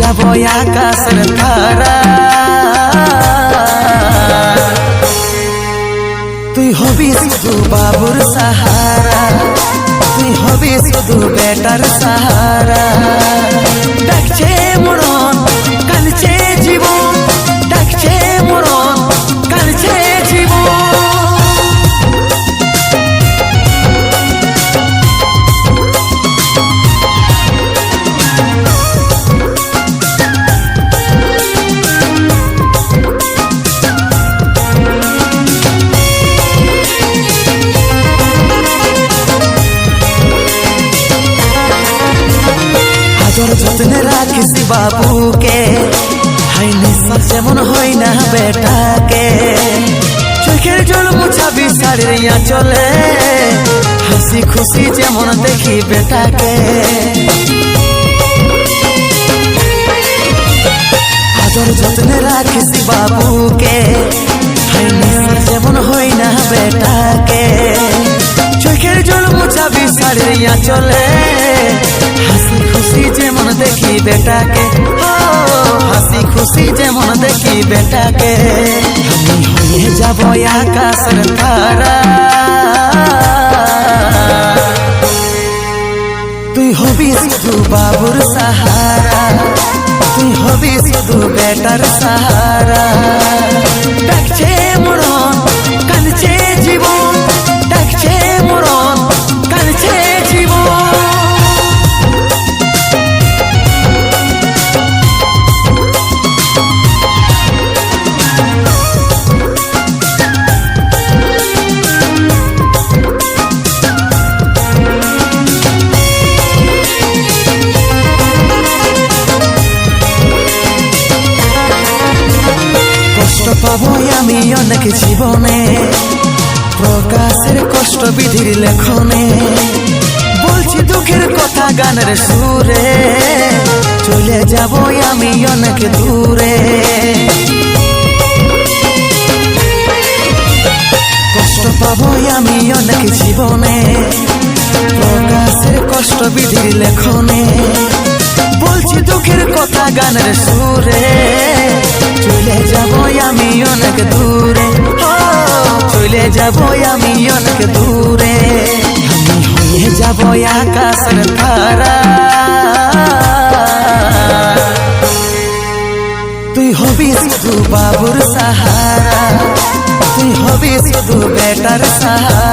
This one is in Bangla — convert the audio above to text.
যাব আকাশের তারা, তুই হবি শুধু বাবুর সাহারা, তুই হবি শুধু বেটার সাহারা। ডাকছে মরণ কাঁদছে জীবন, ডাকছে মরণ কাঁদছে জীবন। তোর যত্নে রাখিস বাবুকে, হাই নিঃশ্বাস যেমন হয় না বেটাকে। চোখের জল মুছাবি শাড়ির চলে, হাসি খুশি যেমন দেখি বেটাকে। তোর যত্নে রাখিস বাবুকে, হাই নিঃশ্বাস যেমন হয় না বেটাকে। চোখের জল মুছাবি শাড়ির চলে, হাসি খুশি যেমন দেখি বেটাকে। হাসি খুশি যেমন দেখি বেটাকে। আমি হয়ে যাব আকাশের তারা, তুই হবি শুধু বাবুর সাহারা, তুই হবি শুধু বেটার সাহারা। ডাকছে মরণ কাঁদছে জীবন, ডাকছে মরণ কাঁদছে জীবন। কষ্ট পাবো আমি অনেক জীবনে, প্রকাশের কষ্ট বিধির লেখনে। বলছি দুঃখের কথা গানের সুরে, চলে যাব আমি অনেক দূরে। কষ্ট পাবো আমি অনেক জীবনে, প্রকাশের কষ্ট বিধির লেখনে। বলছি দুঃখের কথা গানের সুরে, চলে যাব আমি অনেক দূরে। চলে যাব আমি অনেক দূরে। আমি হয়ে যাব আকাশের তারা, তুই হবি শুধু বাবুর সাহারা, তুই হবি শুধু বেটার সাহারা।